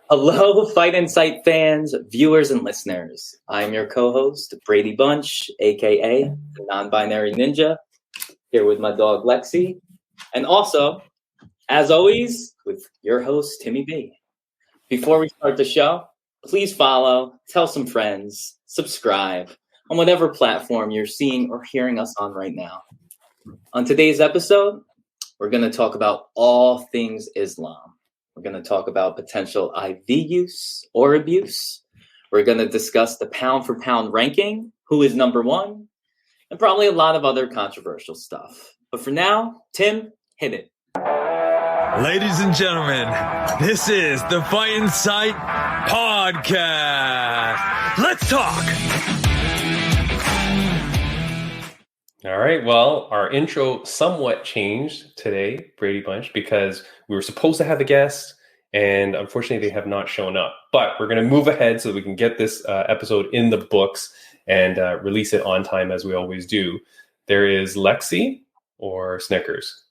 Hello, Fight Insight fans, viewers, and listeners. I'm your co-host, Braydbunch, aka the non-binary ninja, here with my dog Lexi, and also, as always, with your host Timmy B. Before we start the show, please follow, tell some friends, subscribe on whatever platform you're seeing or hearing us on right now. On today's episode, we're going to talk about all things Islam. We're going to talk about potential IV use or abuse. We're going to discuss the pound for pound ranking, who is number one, and probably a lot of other controversial stuff. But for now, Tim, hit it. Ladies and gentlemen, this is the Fight Insight Podcast. Let's talk. All right. Well, our intro somewhat changed today, Braydbunch, because we were supposed to have a guest, and unfortunately, they have not shown up. But we're going to move ahead so that we can get this episode in the books and release it on time, as we always do. There is Lexi or Snickers.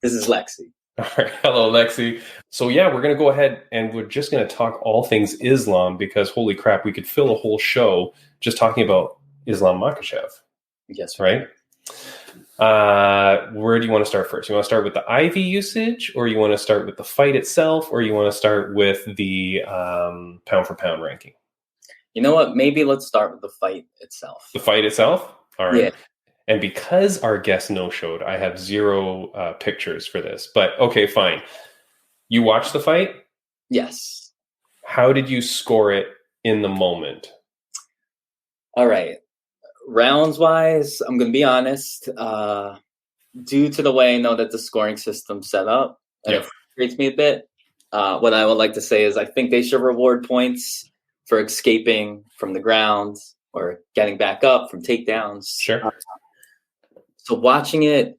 This is Lexi. All right. Hello, Lexi. So, yeah, we're going to go ahead and we're just going to talk all things Islam because, holy crap, we could fill a whole show just talking about Islam Makhachev. Yes. Right. Where do you want to start first? You want to start with the IV usage, or you want to start with the fight itself, or you want to start with the pound for pound ranking? You know what? Maybe let's start with the fight itself. The fight itself? All right. Yeah. And because our guest no-showed, I have zero pictures for this. But okay, fine. You watched the fight? Yes. How did you score it in the moment? All right. Rounds wise, I'm going to be honest. Due to the way I know that the scoring system's set up, and it frustrates me a bit. What I would like to say is I think they should reward points for escaping from the ground or getting back up from takedowns. Sure. So watching it,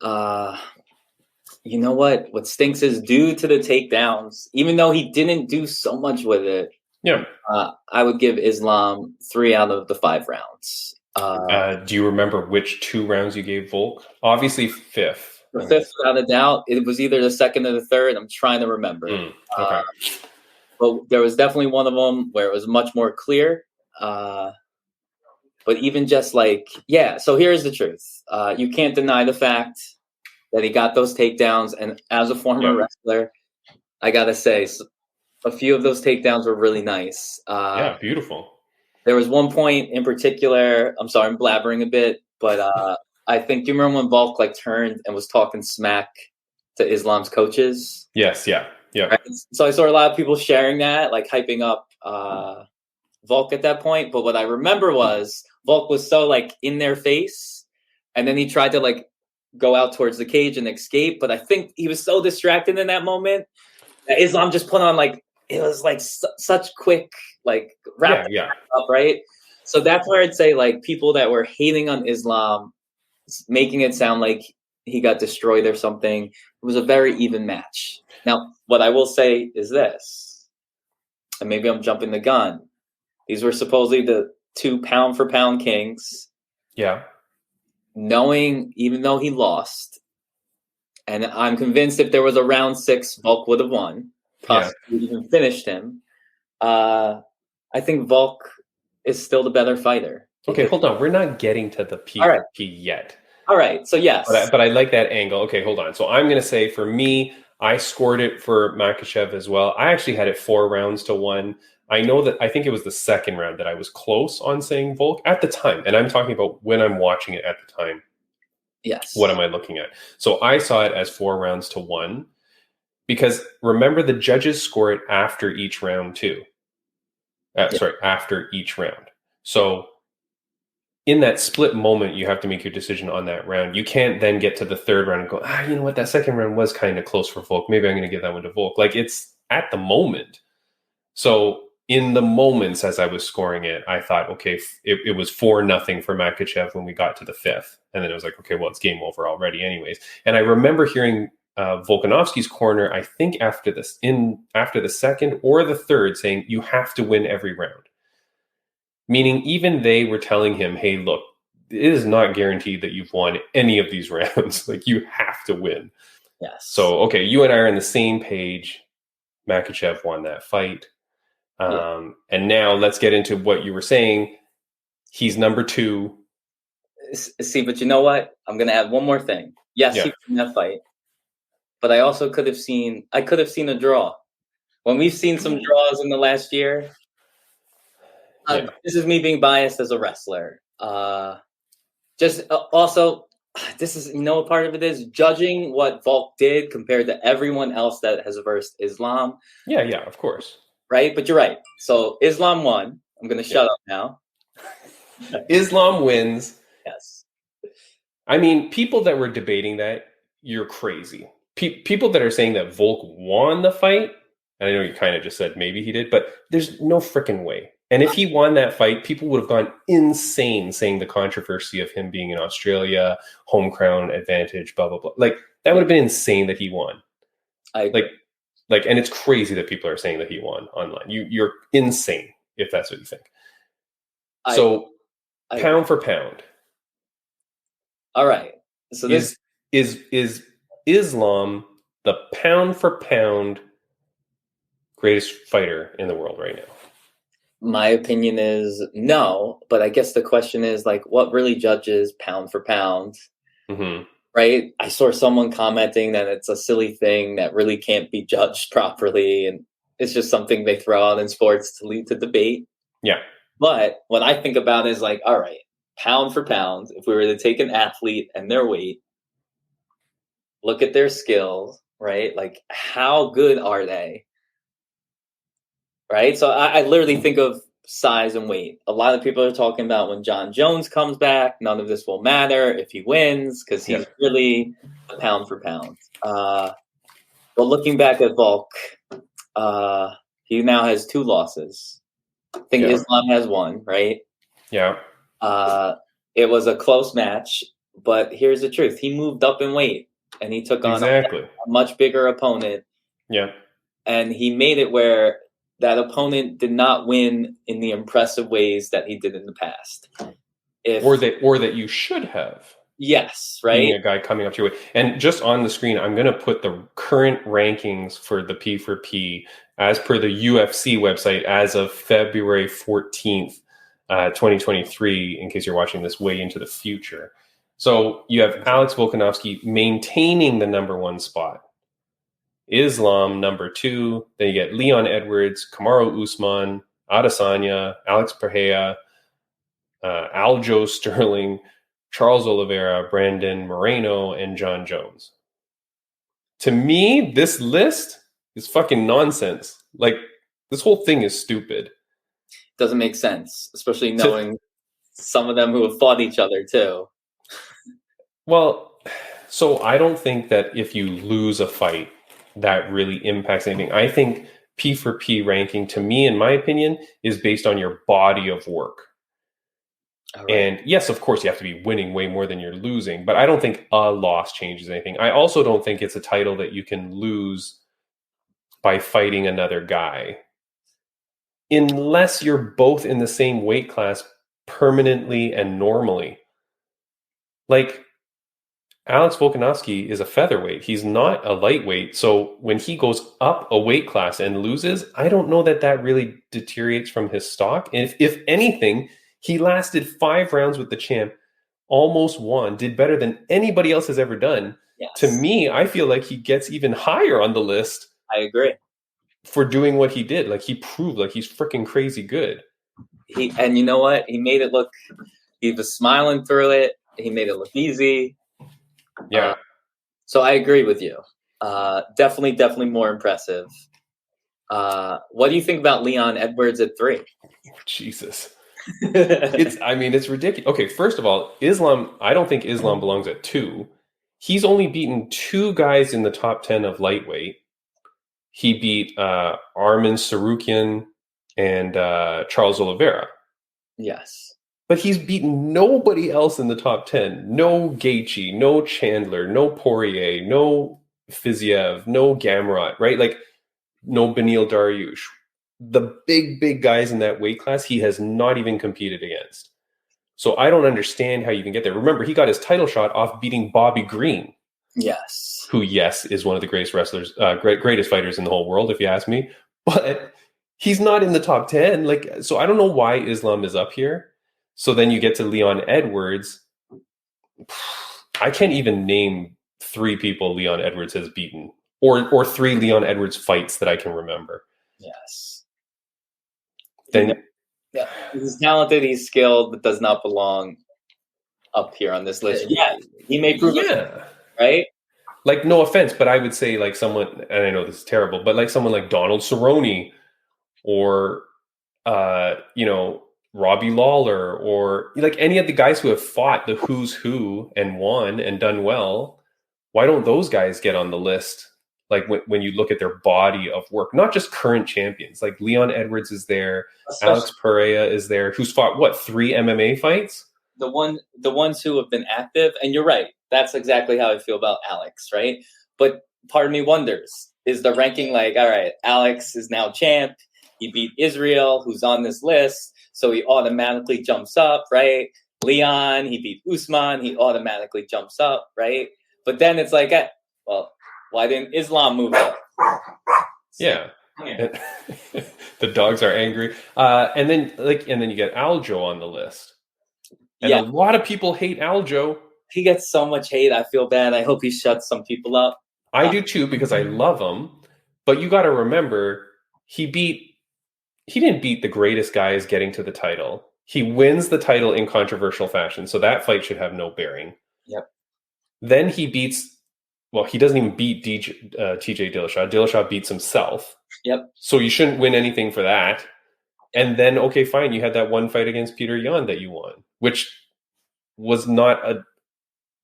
you know what? What stinks is due to the takedowns, even though he didn't do so much with it. Yeah. I would give Islam 3 out of the 5 rounds. Do you remember which 2 rounds you gave Volk? Obviously, 5th. The 5th, without a doubt. It was either the 2nd or the 3rd. I'm trying to remember. Okay. But there was definitely one of them where it was much more clear. But even just so here's the truth. You can't deny the fact that he got those takedowns. And as a former wrestler, I got to say, a few of those takedowns were really nice. Beautiful. There was one point in particular, I'm sorry, I'm blabbering a bit, but I think, do you remember when Volk turned and was talking smack to Islam's coaches? Yes, yeah. Right? So I saw a lot of people sharing that, hyping up Volk at that point. But what I remember was Volk was so in their face, and then he tried to go out towards the cage and escape. But I think he was so distracted in that moment that Islam just put on it was such quick wrap up, right? So that's where I'd say people that were hating on Islam, making it sound like he got destroyed or something. It was a very even match. Now, what I will say is this, and maybe I'm jumping the gun. These were supposedly the 2 pound for pound kings. Yeah. Knowing, even though he lost, and I'm convinced if there was a round 6, Volk would have won. Possibly even finished him. I think Volk is still the better fighter. Okay, hold on. We're not getting to the PvP yet. All right, so yes. But I like that angle. Okay, hold on. So I'm going to say for me, I scored it for Makhachev as well. I actually had it 4 rounds to 1. I know that I think it was the 2nd round that I was close on saying Volk at the time. And I'm talking about when I'm watching it at the time. Yes. What am I looking at? So I saw it as 4 rounds to 1. Because remember, the judges score it after each round too. After each round. So in that split moment, you have to make your decision on that round. You can't then get to the 3rd round and go, you know what, that 2nd round was kind of close for Volk. Maybe I'm going to give that one to Volk. It's at the moment. So in the moments as I was scoring it, I thought, okay, it was 4-0 for Makhachev when we got to the 5th. And then it was okay, well, it's game over already anyways. And I remember hearing Volkanovski's corner, I think after the 2nd or the 3rd, saying you have to win every round. Meaning even they were telling him, hey, look, it is not guaranteed that you've won any of these rounds. You have to win. Yes. So, okay, you and I are on the same page. Makhachev won that fight. And now let's get into what you were saying. He's number 2. See, but you know what? I'm going to add one more thing. Yes, he won that fight, but I also could have seen a draw. When we've seen some draws in the last year, this is me being biased as a wrestler. Also, this is, what part of it is? Judging what Volk did compared to everyone else that has versed Islam. Yeah, of course. Right? But you're right. So Islam won. I'm going to shut up now. Islam wins. Yes. I mean, people that were debating that, you're crazy. People that are saying that Volk won the fight, and I know you kind of just said maybe he did, but there's no freaking way. And if he won that fight, people would have gone insane saying the controversy of him being in Australia, home crown advantage, blah, blah, blah. Like, that would have been insane that he won. And it's crazy that people are saying that he won online. You're insane if that's what you think. Pound for pound. All right. So is Islam the pound for pound greatest fighter in the world right now? My opinion is no, but I guess the question is, like, what really judges pound for pound? Mm-hmm. Right? I saw someone commenting that it's a silly thing that really can't be judged properly, and it's just something they throw out in sports to lead to debate. Yeah. But what I think about is, like, all right, pound for pound, if we were to take an athlete and their weight, look at their skills, right? Like, how good are they? Right? So I literally think of size and weight. A lot of people are talking about when John Jones comes back, none of this will matter if he wins because he's really a pound for pound. But looking back at Volk, he now has 2 losses. I think Islam has 1, right? Yeah. It was a close match, but here's the truth. He moved up in weight, and he took on a much bigger opponent. Yeah. And he made it where that opponent did not win in the impressive ways that he did in the past. Or that you should have. Yes, right? Being a guy coming up to your way. And just on the screen, I'm going to put the current rankings for the P4P as per the UFC website as of February 14th, 2023, in case you're watching this way into the future. So you have Alex Volkanovski maintaining the number 1 spot. Islam, number 2. Then you get Leon Edwards, Kamaru Usman, Adesanya, Alex Pereira, Aljo Sterling, Charles Oliveira, Brandon Moreno, and John Jones. To me, this list is fucking nonsense. Like, this whole thing is stupid. Doesn't make sense, especially knowing some of them who have fought each other too. Well, so I don't think that if you lose a fight, that really impacts anything. I think P4P ranking, to me, in my opinion, is based on your body of work. Right. And yes, of course, you have to be winning way more than you're losing, but I don't think a loss changes anything. I also don't think it's a title that you can lose by fighting another guy, unless you're both in the same weight class permanently and normally. Like, Alex Volkanovski is a featherweight. He's not a lightweight. So when he goes up a weight class and loses, I don't know that really deteriorates from his stock. And if anything, he lasted 5 rounds with the champ, almost won, did better than anybody else has ever done. Yes. To me, I feel like he gets even higher on the list. I agree. For doing what he did. Like, he proved like he's freaking crazy good. And you know what? He made it look, he was smiling through it. He made it look easy. Yeah. So I agree with you. Definitely more impressive. What do you think about Leon Edwards at 3? Jesus. It's ridiculous. Okay, first of all, Islam, I don't think Islam belongs at 2. He's only beaten 2 guys in the top 10 of lightweight. He beat Arman Sarukian and Charles Oliveira. Yes. But he's beaten nobody else in the top 10. No Gaethje, no Chandler, no Poirier, no Fiziev, no Gamrot, right? Like, no Beneil Dariush. The big guys in that weight class, he has not even competed against. So I don't understand how you can get there. Remember, he got his title shot off beating Bobby Green. Yes. who, yes, is one of the greatest wrestlers, greatest fighters in the whole world, if you ask me. But he's not in the top 10. Like, so I don't know why Islam is up here. So then you get to Leon Edwards. I can't even name 3 people Leon Edwards has beaten, or 3 Leon Edwards fights that I can remember. Yes. Then he's talented, he's skilled, but does not belong up here on this list. Yeah, he may prove it, right? Like, no offense, but I would say like someone, and I know this is terrible, but like someone like Donald Cerrone, or Robbie Lawler, or like any of the guys who have fought the who's who and won and done well. Why don't those guys get on the list? Like when you look at their body of work, not just current champions, like Leon Edwards is there, Alex Pereira is there, who's fought 3 MMA fights? The ones who have been active, and you're right, that's exactly how I feel about Alex, right? But part of me wonders, is the ranking like, all right, Alex is now champ, he beat Israel, who's on this list, so he automatically jumps up, right? Leon, he beat Usman, he automatically jumps up, right? But then it's like, well, why didn't Islam move up? Yeah. The dogs are angry. And then you get Aljo on the list. And a lot of people hate Aljo. He gets so much hate. I feel bad. I hope he shuts some people up. I do too, because I love him. But you got to remember, he didn't beat the greatest guys getting to the title. He wins the title in controversial fashion. So that fight should have no bearing. Yep. Then he beats, he doesn't even beat TJ Dillashaw. Dillashaw beats himself. Yep. So you shouldn't win anything for that. And then, okay, fine, you had that one fight against Peter Yan that you won, which was not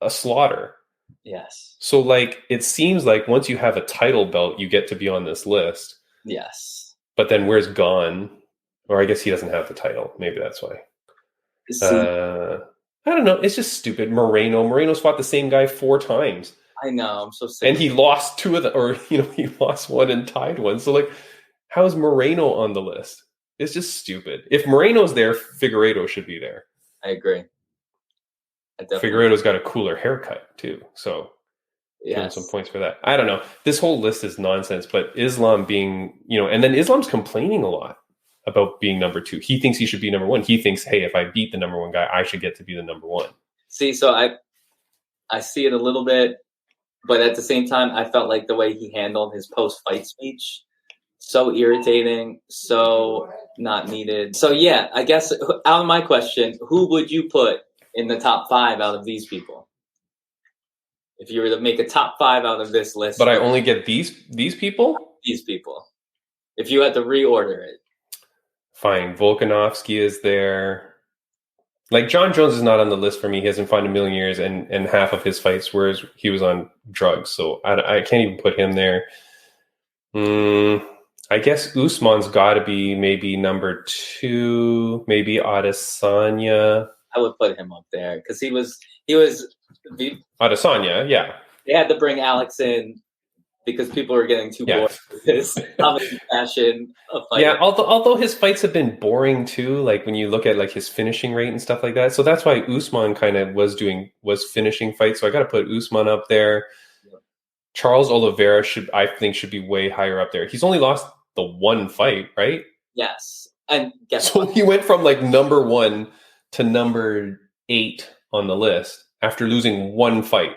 a slaughter. Yes. So, like, it seems like once you have a title belt, you get to be on this list. Yes. But then where's Gon? Or I guess he doesn't have the title. Maybe that's why. I don't know. It's just stupid. Moreno's fought the same guy 4 times. I know. I'm so sick. And he lost 2 of them, or, he lost 1 and tied 1. So, like, how is Moreno on the list? It's just stupid. If Moreno's there, Figueiredo should be there. I agree. Figueiredo's got a cooler haircut, too. So, give him some points for that. I don't know. This whole list is nonsense, but Islam being, and then Islam's complaining a lot about being number 2. He thinks he should be number 1. He thinks, hey, if I beat the number 1 guy, I should get to be the number 1. See, so I see it a little bit, but at the same time, I felt like the way he handled his post-fight speech, so irritating, so not needed. So, yeah, I guess out of my question, who would you put in the top 5 out of these people? If you were to make a top 5 out of this list. But I only get these people? These people. If you had to reorder it. Fine. Volkanovski is there. Like, John Jones is not on the list for me. He hasn't fought in a million years, and half of his fights were he was on drugs. So I can't even put him there. I guess Usman's got to be maybe number 2, maybe Adesanya. I would put him up there because he was Adesanya, yeah. They had to bring Alex in because people were getting too bored with his common fashion of fighting. Yeah, although his fights have been boring too, like when you look at like his finishing rate and stuff like that. So that's why Usman kind of was finishing fights. So I got to put Usman up there. Yeah. Charles Oliveira should be way higher up there. He's only lost the 1 fight, right? Yes. And guess what? He went from like number 1 to number 8 on the list after losing 1 fight.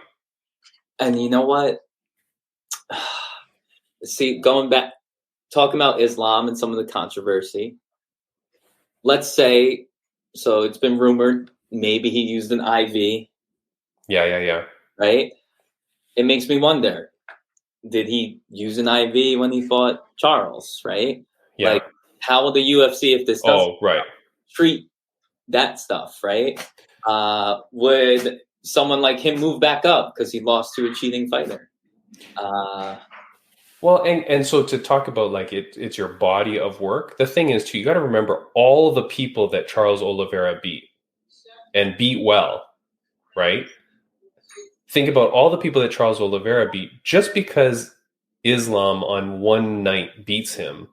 And you know what? See, going back, talking about Islam and some of the controversy, let's say, so it's been rumored, maybe he used an IV. Yeah. Right? It makes me wonder, did he use an IV when he fought Charles, right? Yeah. Like, how will the UFC, if this doesn't treat that stuff, right? Would someone like him move back up because he lost to a cheating fighter? Well, and so to talk about like it's your body of work. The thing is, too, you got to remember all the people that Charles Oliveira beat and beat well, right? Think about all the people that Charles Oliveira beat. Just because Islam on one night beats him,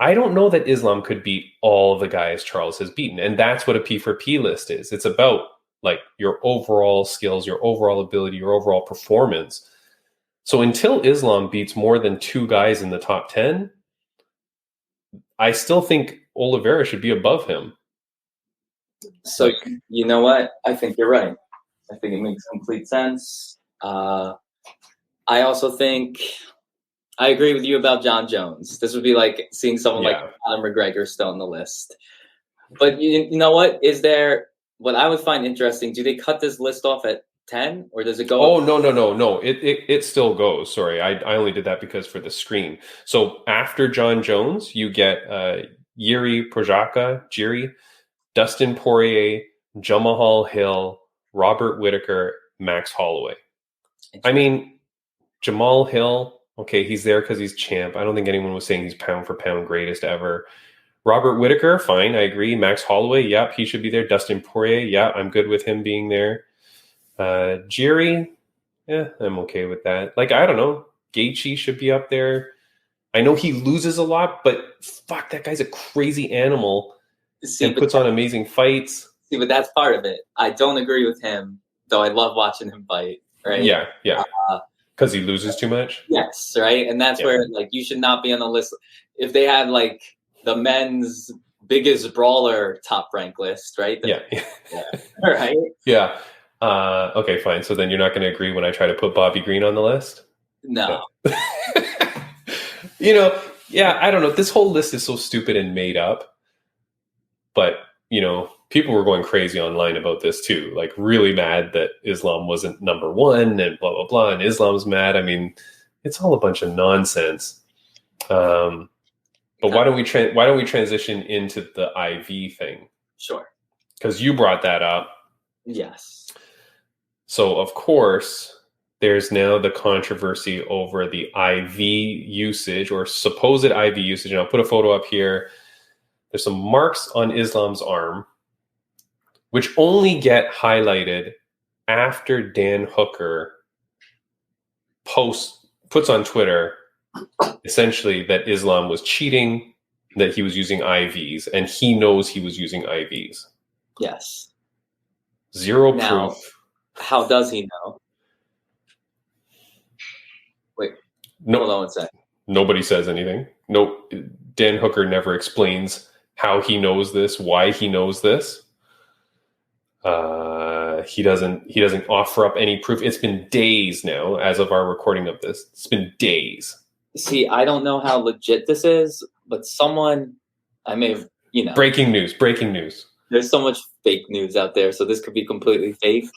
I don't know that Islam could beat all the guys Charles has beaten. And that's what a P4P list is. It's about like your overall skills, your overall ability, your overall performance. So until Islam beats more than 2 guys in the top 10, I still think Oliveira should be above him. So you know what? I think you're right. I think it makes complete sense. I also think I agree with you about John Jones. This would be like seeing someone like Conor McGregor still on the list. But you know what? Is there what I would find interesting? Do they cut this list off at 10, or does it go? Oh, no. It still goes. Sorry, I only did that because for the screen. So after John Jones, you get Jiri Prochazka, Dustin Poirier, Jamahal Hill, Robert Whittaker, Max Holloway. I mean, Jamal Hill, okay, he's there because he's champ. I don't think anyone was saying he's pound for pound greatest ever. Robert Whittaker, fine, I agree. Max Holloway, yep, he should be there. Dustin Poirier, yeah, I'm good with him being there. Jiri, yeah, I'm okay with that. Like, I don't know. Gaethje should be up there. I know he loses a lot, but fuck, that guy's a crazy animal and puts on amazing fights. See, but that's part of it. I don't agree with him, though I love watching him fight, right? Yeah. Because he loses too much? Yes, right? And that's where, like, you should not be on the list. If they had, like, the men's biggest brawler top rank list, right? Right? Yeah. Okay, fine. So then you're not going to agree when I try to put Bobby Green on the list? No. I don't know. This whole list is so stupid and made up. But, people were going crazy online about this too. Like really mad that Islam wasn't number 1 and blah, blah, blah. And Islam's mad. I mean, it's all a bunch of nonsense. But why don't we transition into the IV thing? Sure. Because you brought that up. Yes. So, of course, there's now the controversy over the IV usage or supposed IV usage. And I'll put a photo up here. There's some marks on Islam's arm, which only get highlighted after Dan Hooker puts on Twitter, essentially, that Islam was cheating, that he was using IVs, and he knows he was using IVs. Yes. Zero proof. How does he know? Wait, hold on one second. Nobody says anything. No, Dan Hooker never explains how he knows this, why he knows this. He doesn't offer up any proof. It's been days now, as of our recording of this. It's been days. See, I don't know how legit this is, but someone, I may have, Breaking news. There's so much fake news out there, so this could be completely fake.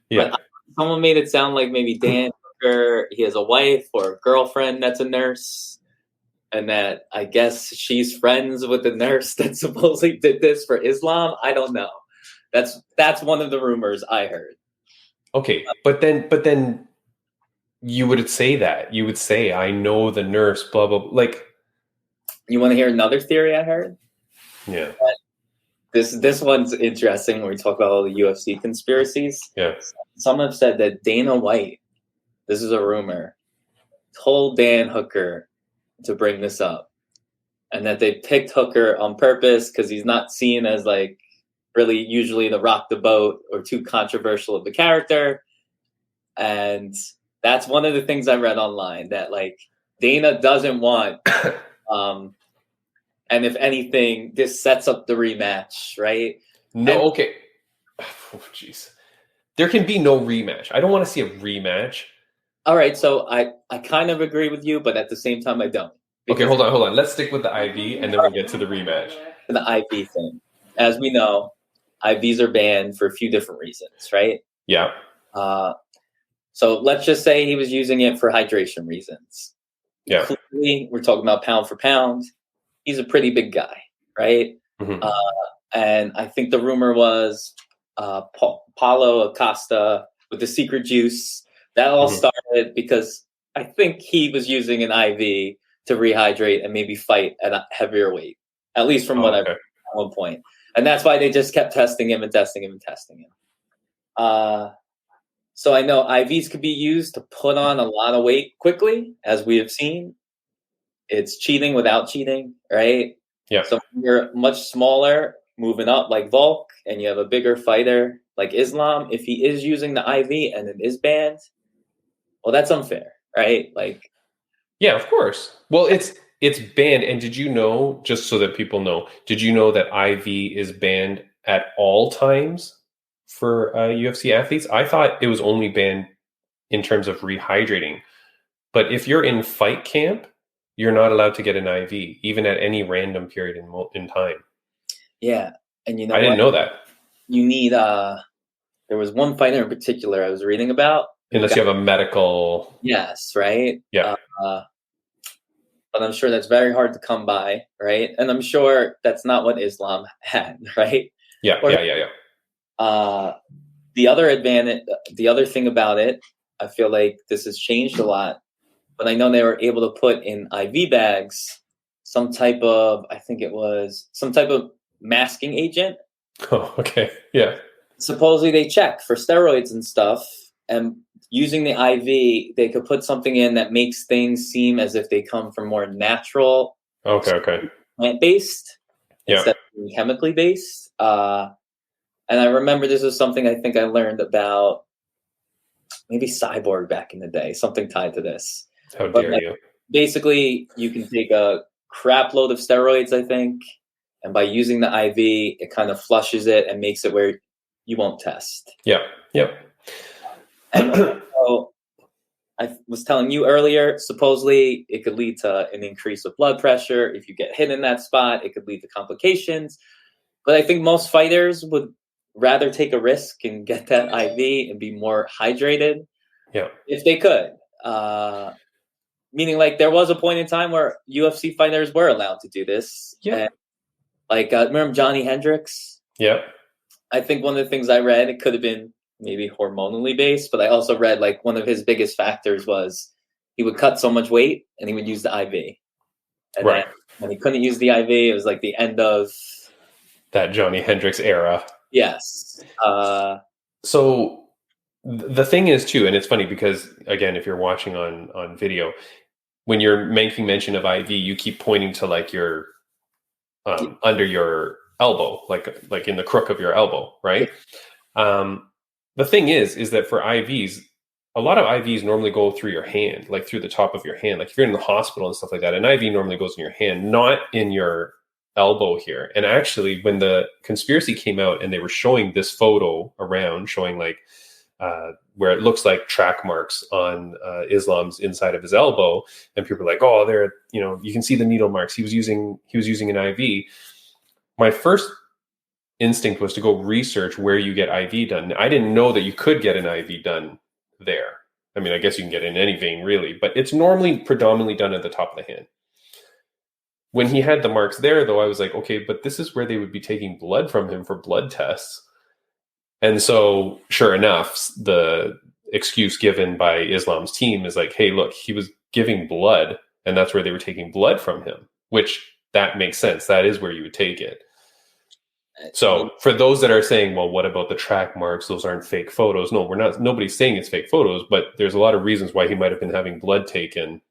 Yeah. But someone made it sound like maybe Dan Hooker, he has a wife or a girlfriend that's a nurse, and that I guess she's friends with the nurse that supposedly did this for Islam. I don't know. That's one of the rumors I heard. Okay, but then you would say that. You would say, I know the nurse, blah, blah, blah. Like, you want to hear another theory I heard? Yeah. This one's interesting when we talk about all the UFC conspiracies. Yeah. Some have said that Dana White, this is a rumor, told Dan Hooker to bring this up. And that they picked Hooker on purpose because he's not seen as like really usually the rock the boat or too controversial of the character. And that's one of the things I read online, that like Dana doesn't want, and if anything, this sets up the rematch, right? Okay. Oh, jeez. There can be no rematch. I don't want to see a rematch. All right, so I kind of agree with you, but at the same time, I don't. Okay, hold on. Let's stick with the IV, and then we'll get to the rematch. The IV thing. As we know, IVs are banned for a few different reasons, right? Yeah. So let's just say he was using it for hydration reasons. Yeah. Clearly, we're talking about pound for pound. He's a pretty big guy, right? Mm-hmm. And I think the rumor was Paulo Acosta with the secret juice. That all started because I think he was using an IV to rehydrate and maybe fight at a heavier weight, at least from what I've heard at one point. And that's why they just kept testing him. So I know IVs could be used to put on a lot of weight quickly, as we have seen. It's cheating without cheating, right? Yeah. So when you're much smaller, moving up like Volk, and you have a bigger fighter like Islam, if he is using the IV and it is banned, well, that's unfair, right? Like, Yeah, of course. Well, it's banned. And did you know, just so that people know, did you know that IV is banned at all times for UFC athletes? I thought it was only banned in terms of rehydrating. But if you're in fight camp, you're not allowed to get an IV, even at any random period in time. yeah. And you know I didn't what? know that. You need, there was one fighter in particular I was reading about. Unless you have a medical... Yes, right? Yeah. But I'm sure that's very hard to come by, right? And I'm sure that's not what Islam had, right? Yeah. The other thing about it, I feel like this has changed a lot, but I know they were able to put in IV bags some type of, I think it was some type of masking agent. Oh, okay. Yeah. Supposedly they check for steroids and stuff, and using the IV, they could put something in that makes things seem as if they come from more natural, plant-based instead of being chemically based. And I remember this was something I think I learned about maybe Cyborg back in the day, something tied to this. How dare you? Basically, you can take a crap load of steroids, I think, and by using the IV, it kind of flushes it and makes it where you won't test. Yeah. Yep. And so I was telling you earlier, supposedly it could lead to an increase of blood pressure. If you get hit in that spot, it could lead to complications. But I think most fighters would rather take a risk and get that IV and be more hydrated if they could. Meaning, like, there was a point in time where UFC fighters were allowed to do this. Yeah. And, like, remember Johnny Hendricks? Yeah. I think one of the things I read, it could have been maybe hormonally based, but I also read, like, one of his biggest factors was he would cut so much weight and he would use the IV. And then when he couldn't use the IV, it was like the end of that Johnny Hendricks era. Yes. So the thing is too, and it's funny because again, if you're watching on video, when you're making mention of IV, you keep pointing to like your under your elbow, like in the crook of your elbow, right? The thing is that for IVs, a lot of IVs normally go through your hand, like through the top of your hand. Like if you're in the hospital and stuff like that, an IV normally goes in your hand, not in your elbow here. And actually, when the conspiracy came out and they were showing this photo around, showing like where it looks like track marks on Islam's inside of his elbow, and people were like, "Oh, there, you can see the needle marks. He was using an IV." My first instinct was to go research where you get IV done. I didn't know that you could get an IV done there. I mean, I guess you can get in any vein really, but it's normally predominantly done at the top of the hand. When he had the marks there, though, I was like, okay, but this is where they would be taking blood from him for blood tests. And so, sure enough, the excuse given by Islam's team is like, hey, look, he was giving blood, and that's where they were taking blood from him, which that makes sense. That is where you would take it. So for those that are saying, well, what about the track marks? Those aren't fake photos. No, nobody's saying it's fake photos, but there's a lot of reasons why he might have been having blood taken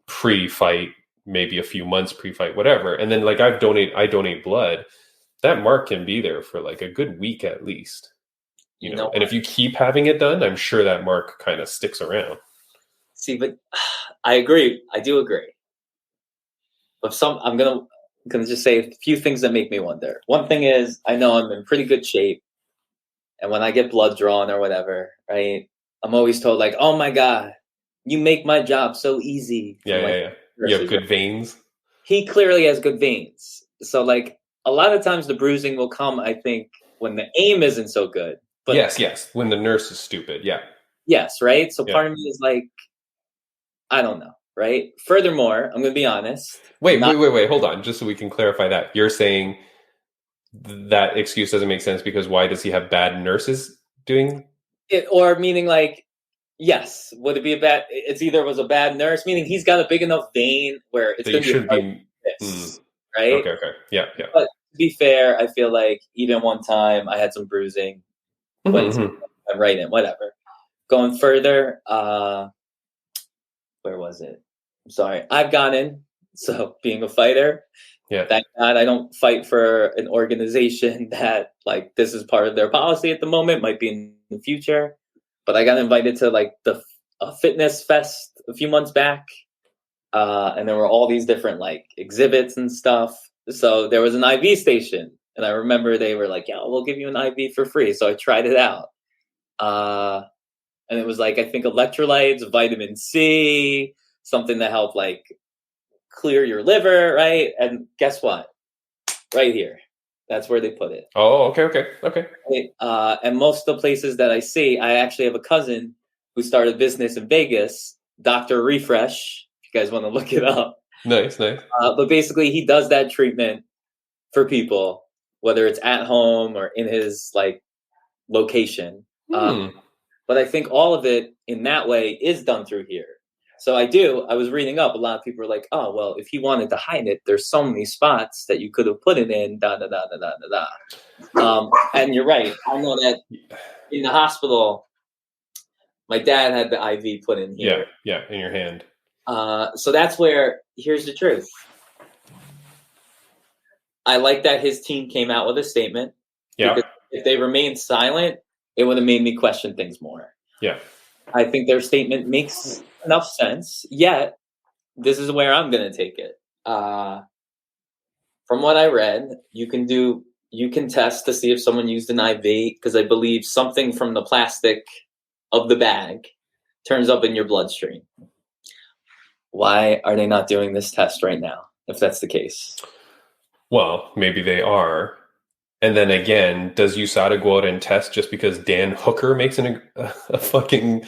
pre-fight, maybe a few months pre-fight, whatever. And then like I donate blood. That mark can be there for like a good week at least. You know, and if you keep having it done, I'm sure that mark kind of sticks around. See, but I agree. I do agree. But I'm gonna just say a few things that make me wonder. One thing is, I know I'm in pretty good shape, and when I get blood drawn or whatever, right, I'm always told like, "Oh my God, you make my job so easy." Yeah. You have good veins. He clearly has good veins. So like a lot of times the bruising will come, I think, when the aim isn't so good. But yes. When the nurse is stupid. Yeah. Yes, right? So part of me is like, I don't know, right? Furthermore, I'm going to be honest. Wait. Hold on. Just so we can clarify that. You're saying that excuse doesn't make sense because why does he have bad nurses doing it? Or meaning like, yes, would it be it's either was a bad nurse, meaning he's got a big enough vein where it's going to be this, right? Okay. Yeah. But to be fair, I feel like even one time I had some bruising, but I'm right in, whatever. Going further, where was it? I'm sorry. I've gotten So being a fighter, Yeah. thank God I don't fight for an organization that like this is part of their policy at the moment, might be in the future. But I got invited to like a fitness fest a few months back. And there were all these different like exhibits and stuff. So there was an IV station. And I remember they were like, yeah, we'll give you an IV for free. So I tried it out. And it was like, I think electrolytes, vitamin C, something that helped like clear your liver, right? And guess what? Right here. That's where they put it. Oh, okay. And most of the places that I see, I actually have a cousin who started a business in Vegas, Dr. Refresh, if you guys want to look it up. Nice. But basically, he does that treatment for people, whether it's at home or in his like location. But I think all of it in that way is done through here. So I was reading up, a lot of people are like, oh, well, if he wanted to hide it, there's so many spots that you could have put it in, and you're right. I know that in the hospital, my dad had the IV put in here. Yeah, in your hand. So that's where, here's the truth. I like that his team came out with a statement. Yeah. Because if they remained silent, it would have made me question things more. Yeah. I think their statement makes enough sense, yet this is where I'm going to take it. From what I read, you can test to see if someone used an IV, because I believe something from the plastic of the bag turns up in your bloodstream. Why are they not doing this test right now, if that's the case? Well, maybe they are. And then again, does USADA go out and test just because Dan Hooker makes a fucking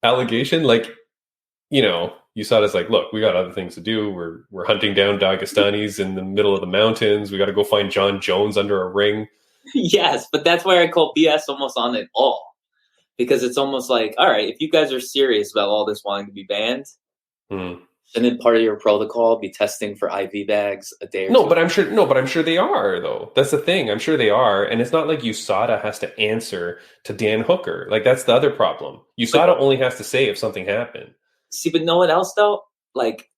allegation? Like, USADA's like, look, we got other things to do. We're hunting down Dagestanis in the middle of the mountains. We got to go find John Jones under a ring. Yes, but that's why I call BS almost on it all. Because it's almost like, all right, if you guys are serious about all this wanting to be banned, shouldn't part of your protocol be testing for IV bags a day or two? But I'm sure they are, though. That's the thing. I'm sure they are. And it's not like USADA has to answer to Dan Hooker. Like, that's the other problem. USADA only has to say if something happened. See, but no one else, though? Like,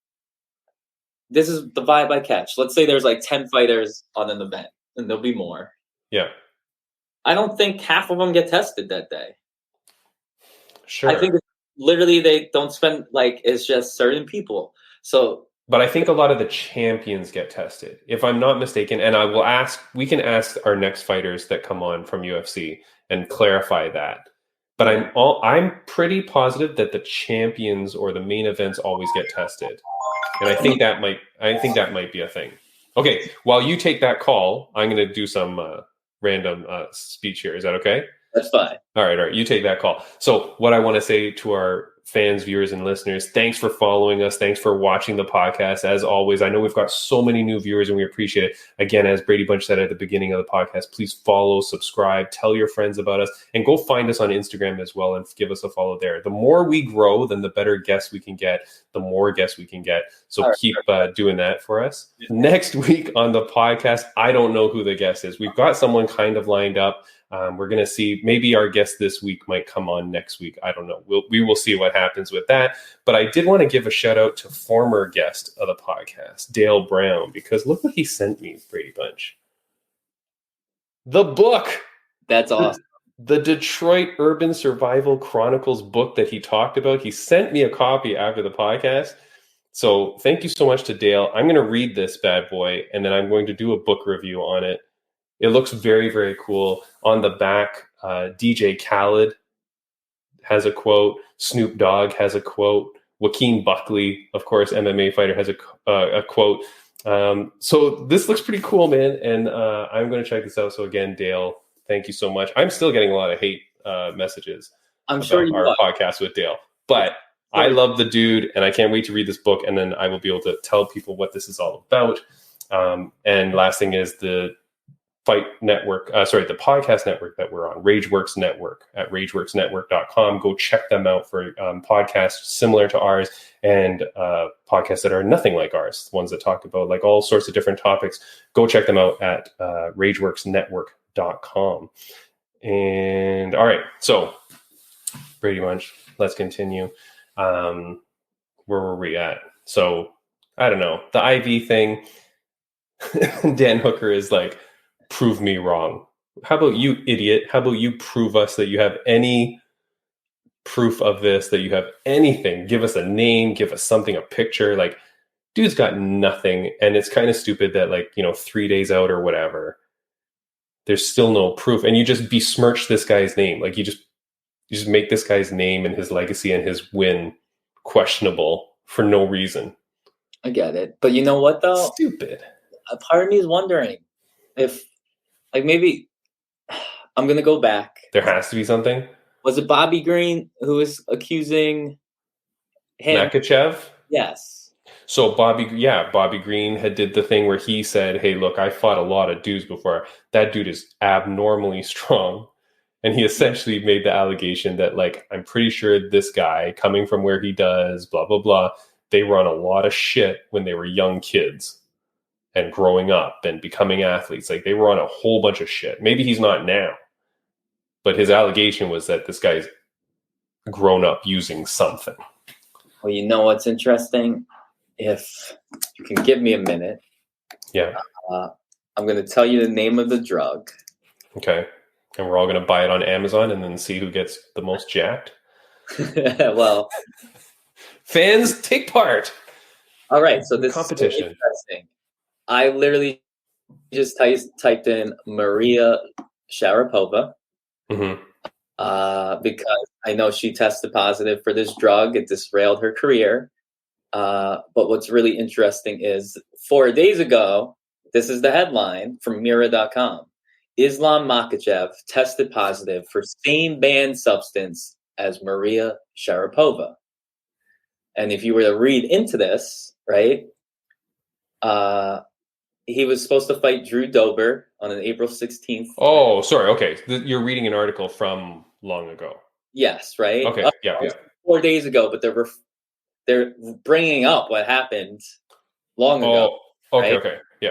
this is the vibe I catch. Let's say there's like 10 fighters on an event, and there'll be more. Yeah. I don't think half of them get tested that day. Sure. I think literally they don't spend, like, it's just certain people. So, but I think a lot of the champions get tested, if I'm not mistaken. And we can ask our next fighters that come on from UFC and clarify that. But I'm pretty positive that the champions or the main events always get tested. And I think that might be a thing. Okay, while you take that call, I'm going to do some random speech here. Is that okay? That's fine. All right. You take that call. So what I want to say to our fans, viewers, and listeners, thanks for following us. Thanks for watching the podcast. As always, I know we've got so many new viewers and we appreciate it. Again, as Braydbunch said at the beginning of the podcast, please follow, subscribe, tell your friends about us, and go find us on Instagram as well and give us a follow there. The more we grow, then the better guests we can get, the more guests we can get. So keep doing that for us. Next week on the podcast, I don't know who the guest is. We've got someone kind of lined up. We're going to see, maybe our guest this week might come on next week. I don't know. We will see what happens with that. But I did want to give a shout out to former guest of the podcast, Dale Brown, because look what he sent me, Braydbunch. The book. That's awesome. The Detroit Urban Survival Chronicles book that he talked about. He sent me a copy after the podcast. So thank you so much to Dale. I'm going to read this bad boy, and then I'm going to do a book review on it. It looks very, very cool. On the back, DJ Khaled has a quote. Snoop Dogg has a quote. Joaquin Buckley, of course, MMA fighter, has a quote. So this looks pretty cool, man. And I'm going to check this out. So again, Dale, thank you so much. I'm still getting a lot of hate messages. I'm sure you our podcast with Dale. But I love the dude, and I can't wait to read this book. And then I will be able to tell people what this is all about. And last thing is the Fight Network, the podcast network that we're on, RageWorks Network at rageworksnetwork.com. Go check them out for podcasts similar to ours and podcasts that are nothing like ours, ones that talk about like all sorts of different topics. Go check them out at rageworksnetwork.com. And all right, so Braydbunch, let's continue. Where were we at? So I don't know. The IV thing, Dan Hooker is like, prove me wrong. How about you, idiot? How about you prove us that you have any proof of this, that you have anything? Give us a name, give us something, a picture. Like, dude's got nothing. And it's kind of stupid that, like, 3 days out or whatever, there's still no proof. And you just besmirch this guy's name. Like, you just make this guy's name and his legacy and his win questionable for no reason. I get it. But you know what, though? Stupid. A part of me is wondering if, like, maybe I'm going to go back. There has to be something. Was it Bobby Green who was accusing him? Makhachev? Yes. So Bobby Green did the thing where he said, hey, look, I fought a lot of dudes before. That dude is abnormally strong. And he essentially made the allegation that, like, I'm pretty sure this guy, coming from where he does, blah, blah, blah, they run a lot of shit when they were young kids and growing up and becoming athletes. Like, they run a whole bunch of shit. Maybe he's not now. But his allegation was that this guy's grown up using something. Well, you know what's interesting? If you can give me a minute. Yeah. I'm going to tell you the name of the drug. Okay. And we're all going to buy it on Amazon and then see who gets the most jacked. Well, fans, take part. All right. So this competition. Is interesting. I literally just typed in Maria Sharapova because I know she tested positive for this drug. It derailed her career. But what's really interesting is 4 days ago, this is the headline from Mira.com. Islam Makhachev tested positive for same banned substance as Maria Sharapova. And if you were to read into this, right, he was supposed to fight Drew Dober on an April 16th. Oh, sorry. Okay. You're reading an article from long ago. Yes, right? Okay, yeah. 4 days ago, but they're bringing up what happened long ago. Oh, okay, right? okay, yeah.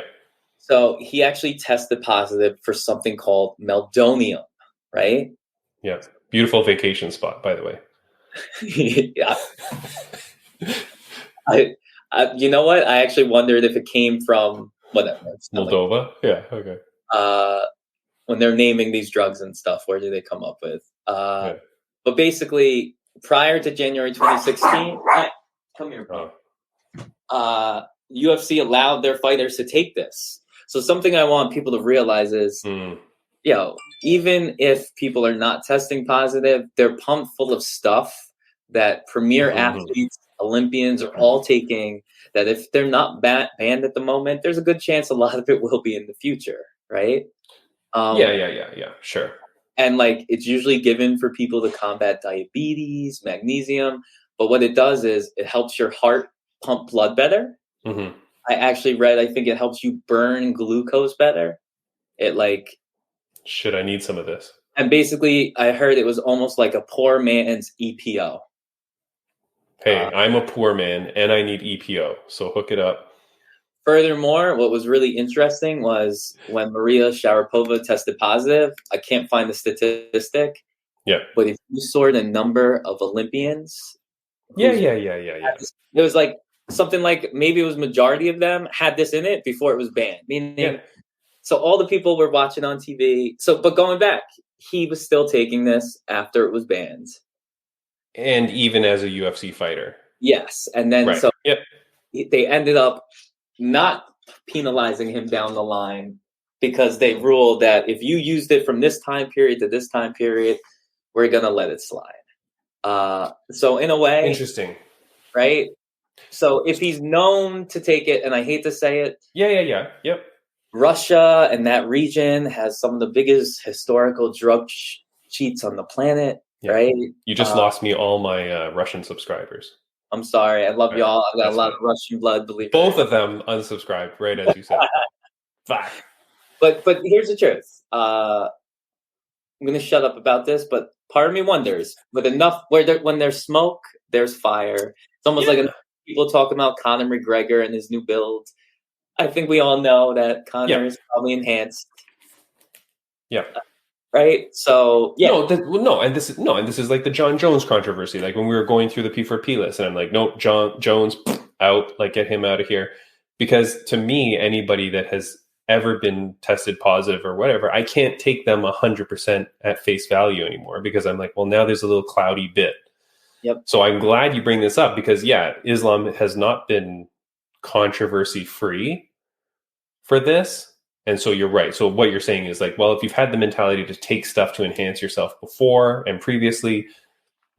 So he actually tested positive for something called meldonium, right? Yeah. Beautiful vacation spot, by the way. Yeah. You know what? I actually wondered if it came from whatever. Moldova? Yeah, okay. When they're naming these drugs and stuff, where do they come up with? But basically, prior to January 2016, come here, bro. UFC allowed their fighters to take this. So something I want people to realize is, even if people are not testing positive, they're pumped full of stuff that premier athletes, Olympians are all taking, that if they're not banned at the moment, there's a good chance a lot of it will be in the future, right? Yeah, sure. And like, it's usually given for people to combat diabetes, magnesium, but what it does is it helps your heart pump blood better. I actually read, I think it helps you burn glucose better. Shit, I need some of this. And basically, I heard it was almost like a poor man's EPO. Hey, I'm a poor man and I need EPO, so hook it up. Furthermore, what was really interesting was when Maria Sharapova tested positive, I can't find the statistic. Yeah. But if you saw the number of Olympians. Yeah. It was like something like maybe it was majority of them had this in it before it was banned. Meaning, so all the people were watching on TV. But going back, he was still taking this after it was banned. And even as a UFC fighter. Yes. And then they ended up not penalizing him down the line because they ruled that if you used it from this time period to this time period, we're going to let it slide. So in a way, interesting, right? So if he's known to take it, and I hate to say it, yep. Russia and that region has some of the biggest historical drug cheats on the planet, right? You just lost me all my Russian subscribers. I'm sorry. I love y'all. I've got a lot of Russian blood, believe me. Both of them unsubscribed, right as you said. Fuck. But here's the truth. I'm going to shut up about this, but part of me wonders, with enough, when there's smoke, there's fire. It's almost like enough people talking about Conor McGregor and his new build. I think we all know that Conor is probably enhanced. Yeah. right? So yeah, And this is like the John Jones controversy. Like when we were going through the P4P list, and I'm like, nope, John Jones out, like get him out of here, because to me, anybody that has ever been tested positive or whatever, I can't take them 100% at face value anymore, because I'm like, well, now there's a little cloudy bit. Yep. So I'm glad you bring this up, because yeah, Islam has not been controversy free for this. And so you're right. So what you're saying is like, well, if you've had the mentality to take stuff to enhance yourself before and previously,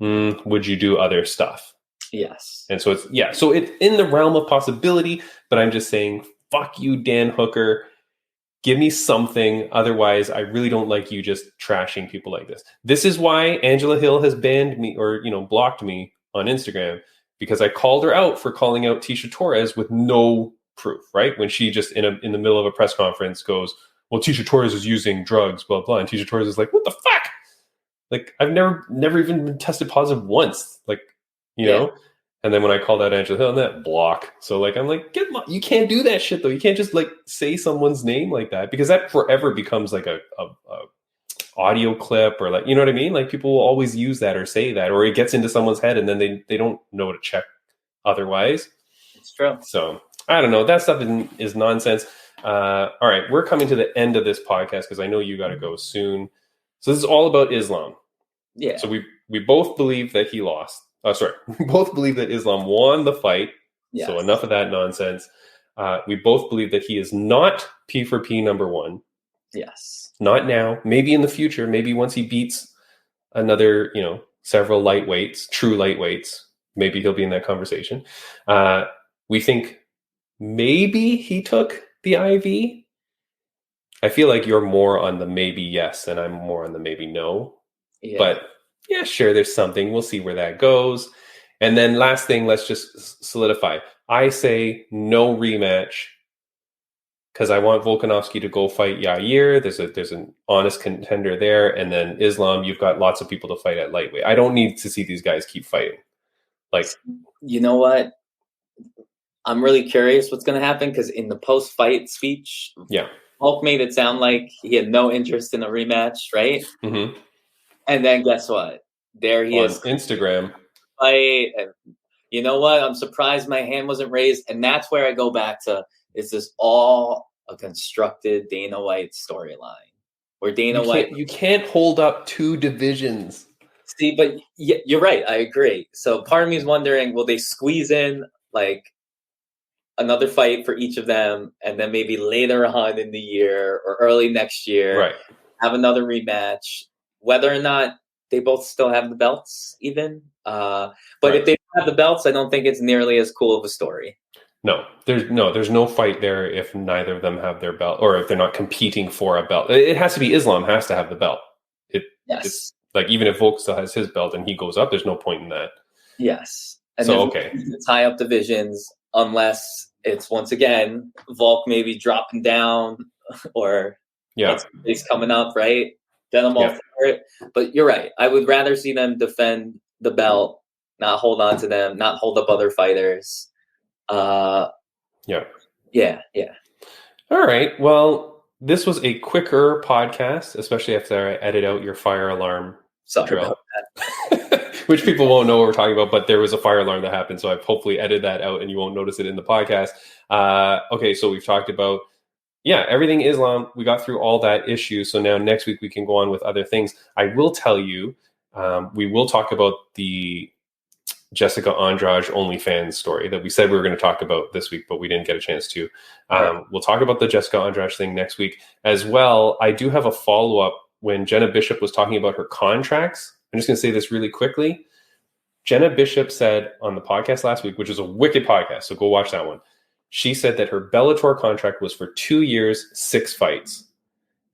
would you do other stuff? Yes. And so it's in the realm of possibility, but I'm just saying, fuck you, Dan Hooker. Give me something. Otherwise, I really don't like you just trashing people like this. This is why Angela Hill has banned me, or, blocked me on Instagram, because I called her out for calling out Tisha Torres with no proof, right? When she just in the middle of a press conference goes, well, Tisha Torres is using drugs, blah, blah. And Tisha Torres is like, what the fuck? Like, I've never even been tested positive once. Like, you know? And then when I called out Angela Hill on that, block. So like, I'm like, you can't do that shit though. You can't just like say someone's name like that, because that forever becomes like a audio clip, or like, you know what I mean? Like people will always use that or say that, or it gets into someone's head and then they don't know to check otherwise. It's true. So I don't know. That stuff is nonsense. All right. We're coming to the end of this podcast because I know you got to go soon. So this is all about Islam. Yeah. So we both believe that he lost. We both believe that Islam won the fight. Yes. So enough of that nonsense. We both believe that he is not P4P number one. Yes. Not now. Maybe in the future. Maybe once he beats another, several lightweights, true lightweights, maybe he'll be in that conversation. We think maybe he took the IV. I feel like you're more on the maybe yes, and I'm more on the maybe no. Yeah. But yeah, sure, there's something. We'll see where that goes. And then last thing, let's just solidify. I say no rematch because I want Volkanovski to go fight Yair. There's an honest contender there. And then Islam, you've got lots of people to fight at lightweight. I don't need to see these guys keep fighting. Like, you know what? I'm really curious what's going to happen, because in the post-fight speech, Volk made it sound like he had no interest in a rematch, right? Mm-hmm. And then guess what? There he is. Instagram. Fight. And you know what? I'm surprised my hand wasn't raised. And that's where I go back to, is this all a constructed Dana White storyline? Where you can't hold up two divisions. See, but you're right. I agree. So part of me is wondering, will they squeeze in like another fight for each of them, and then maybe later on in the year or early next year, have another rematch? Whether or not they both still have the belts, even. But if they have the belts, I don't think it's nearly as cool of a story. No, there's no fight there if neither of them have their belt, or if they're not competing for a belt. It has to be Islam has to have the belt. It's like, even if Volk still has his belt and he goes up, there's no point in that. Yes. And so tie up divisions unless it's once again Volk maybe dropping down, or he's coming up, right? Then I'm all for it. But you're right. I would rather see them defend the belt, not hold on to them, not hold up other fighters. Yeah. All right. Well, this was a quicker podcast, especially after I edit out your fire alarm drill, which people won't know what we're talking about, but there was a fire alarm that happened. So I've hopefully edited that out and you won't notice it in the podcast. Okay. So we've talked about, everything Islam. We got through all that issue. So now next week we can go on with other things. I will tell you, we will talk about the Jessica Andrade OnlyFans story that we said we were going to talk about this week, but we didn't get a chance to. We'll talk about the Jessica Andrade thing next week as well. I do have a follow-up when Jenna Bishop was talking about her contracts. I'm just going to say this really quickly. Jenna Bishop said on the podcast last week, which is a wicked podcast, so go watch that one. She said that her Bellator contract was for 2 years, 6 fights.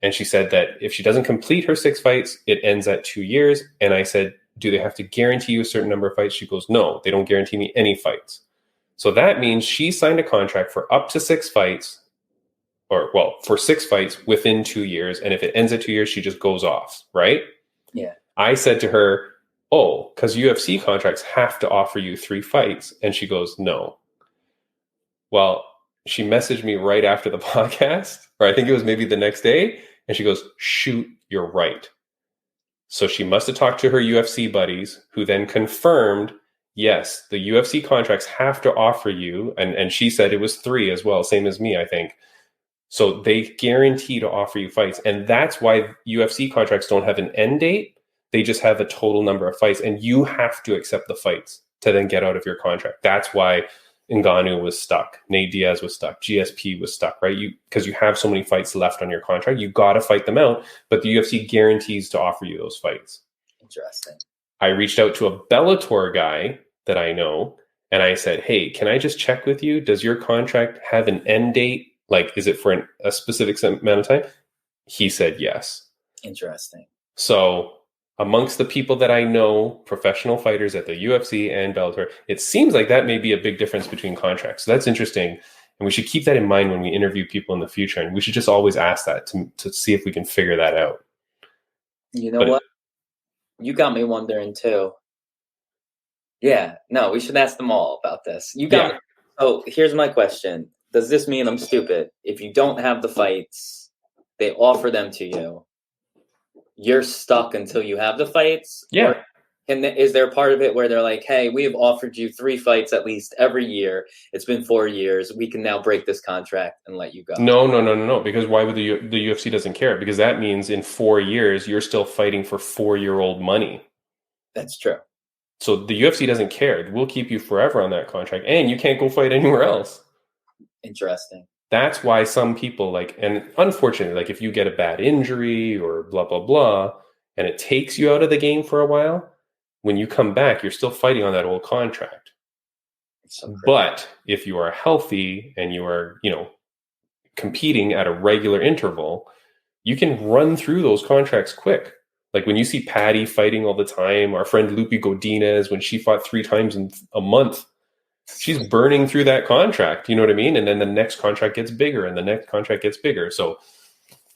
And she said that if she doesn't complete her 6 fights, it ends at 2 years. And I said, do they have to guarantee you a certain number of fights? She goes, no, they don't guarantee me any fights. So that means she signed a contract for up to 6 fights, for 6 fights within 2 years. And if it ends at 2 years, she just goes off, right? Yeah. I said to her, oh, because UFC contracts have to offer you 3 fights. And she goes, no. Well, she messaged me right after the podcast, or I think it was maybe the next day. And she goes, shoot, you're right. So she must have talked to her UFC buddies, who then confirmed, yes, the UFC contracts have to offer you, and she said it was 3 as well, same as me, I think. So they guarantee to offer you fights. And that's why UFC contracts don't have an end date. They just have a total number of fights. And you have to accept the fights to then get out of your contract. That's why Ngannou was stuck. Nate Diaz was stuck. GSP was stuck, right? Because you have so many fights left on your contract. You got to fight them out. But the UFC guarantees to offer you those fights. Interesting. I reached out to a Bellator guy that I know. And I said, hey, can I just check with you? Does your contract have an end date? Like, is it for a specific amount of time? He said yes. Interesting. So amongst the people that I know, professional fighters at the UFC and Bellator, it seems like that may be a big difference between contracts. So that's interesting. And we should keep that in mind when we interview people in the future. And we should just always ask that to see if we can figure that out. You know what? You got me wondering too. Yeah, no, we should ask them all about this. You got me. So here's my question. Does this mean I'm stupid? If you don't have the fights, they offer them to you, you're stuck until you have the fights? Yeah. Or is there a part of it where they're like, hey, we have offered you 3 fights at least every year. It's been 4 years. We can now break this contract and let you go. No. Because why would the UFC doesn't care? Because that means in 4 years, you're still fighting for 4-year-old money. That's true. So the UFC doesn't care. We'll keep you forever on that contract. And you can't go fight anywhere else. Interesting. That's why some people and unfortunately, if you get a bad injury or blah, blah, blah, and it takes you out of the game for a while, when you come back, you're still fighting on that old contract. So but if you are healthy and you are, competing at a regular interval, you can run through those contracts quick. Like when you see Patty fighting all the time, our friend Lupi Godinez, when she fought 3 times in a month, she's burning through that contract. You know what I mean? And then the next contract gets bigger and the next contract gets bigger. So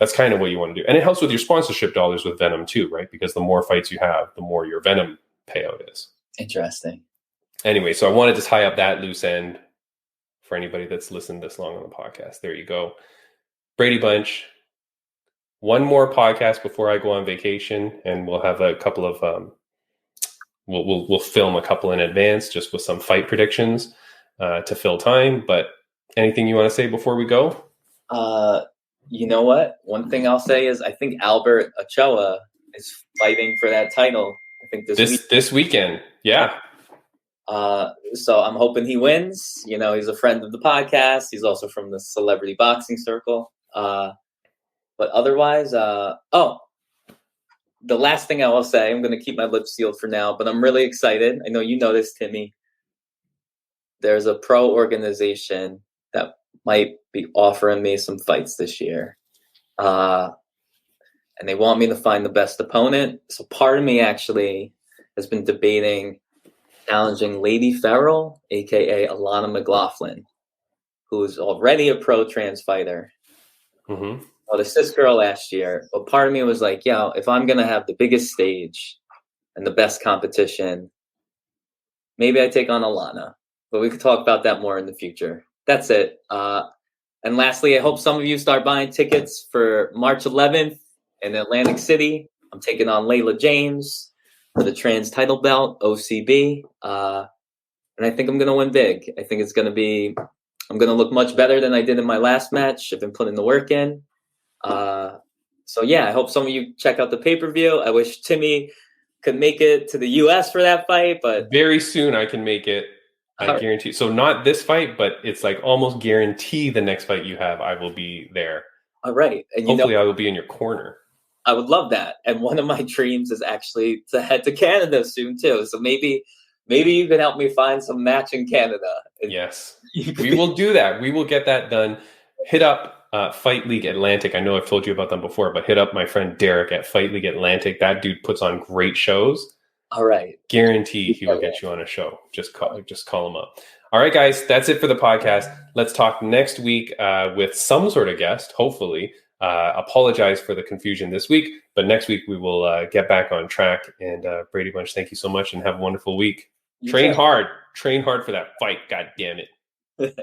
that's kind of what you want to do. And it helps with your sponsorship dollars with Venom too, right? Because the more fights you have, the more your Venom payout is. Interesting. Anyway, so I wanted to tie up that loose end for anybody that's listened this long on the podcast. There you go. Braydbunch. One more podcast before I go on vacation, and we'll have a couple of we'll film a couple in advance just with some fight predictions to fill time. But anything you want to say before we go? You know what? One thing I'll say is I think Albert Ochoa is fighting for that title. I think this weekend. Yeah. So I'm hoping he wins. He's a friend of the podcast. He's also from the celebrity boxing circle. But otherwise, the last thing I will say, I'm going to keep my lips sealed for now, but I'm really excited. I know you know this, Timmy. There's a pro organization that might be offering me some fights this year. And they want me to find the best opponent. So part of me actually has been debating challenging Lady Farrell, a.k.a. Alana McLaughlin, who is already a pro trans fighter. Mm-hmm. Well, the cis girl last year, but part of me was like, if I'm going to have the biggest stage and the best competition, maybe I take on Alana. But we could talk about that more in the future. That's it. And lastly, I hope some of you start buying tickets for March 11th in Atlantic City. I'm taking on Layla James for the trans title belt, OCB. And I think I'm going to win big. I think I'm going to look much better than I did in my last match. I've been putting the work in. I hope some of you check out the pay-per-view. I wish Timmy could make it to the U.S. for that fight, but very soon I can make it. I guarantee. So not this fight, but it's like almost guarantee the next fight you have, I will be there. All right. And hopefully I will be in your corner. I would love that. And one of my dreams is actually to head to Canada soon too. So maybe you can help me find some match in Canada. Yes, we will do that. We will get that done. Hit up Fight League Atlantic. I know I've told you about them before, but hit up my friend Derek at Fight League Atlantic. That dude puts on great shows. All right. Guarantee he will get you on a show. Just call him up. All right, guys, that's it for the podcast. Let's talk next week with some sort of guest, hopefully. Apologize for the confusion this week, but next week we will get back on track. And Braydbunch, thank you so much and have a wonderful week. Train hard for that fight. God damn it.